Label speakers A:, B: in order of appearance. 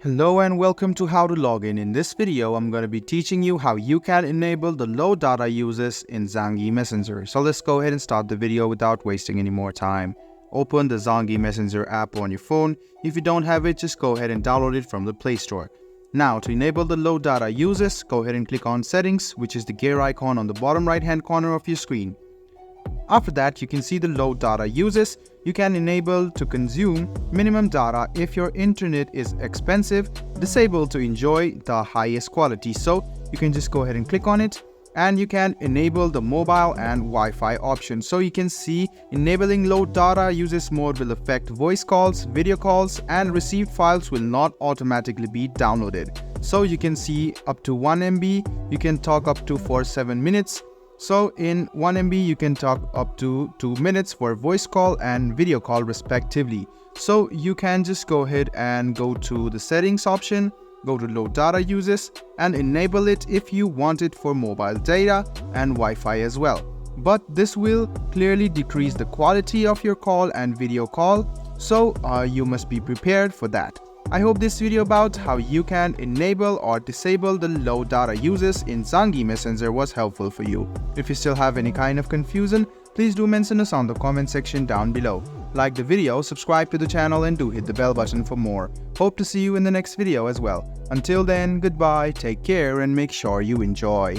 A: Hello and welcome to How to Login. In this video, I'm going to be teaching you how you can enable the low data uses in Zangi Messenger. So let's go ahead and start the video without wasting any more time. Open the Zangi Messenger app on your phone. If you don't have it, just go ahead and download it from the Play Store. Now, to enable the low data uses, go ahead and click on Settings, which is the gear icon on the bottom right hand corner of your screen. After that, you can see the low data uses. You can enable to consume minimum data if your internet is expensive, disable to enjoy the highest quality. So you can just go ahead and click on it, and you can enable the mobile and Wi-Fi option. So you can see enabling low data uses mode will affect voice calls, video calls, and received files will not automatically be downloaded. So you can see up to 1 MB, you can talk up to for 7 minutes. So in 1 MB, you can talk up to 2 minutes for voice call and video call respectively. So you can just go ahead and go to the settings option, go to low data uses and enable it if you want it for mobile data and Wi-Fi as well. But this will clearly decrease the quality of your call and video call. So you must be prepared for that. I hope this video about how you can enable or disable the low data uses in Zangi Messenger was helpful for you. If you still have any kind of confusion, please do mention us on the comment section down below. Like the video, subscribe to the channel and do hit the bell button for more. Hope to see you in the next video as well. Until then, goodbye, take care and make sure you enjoy.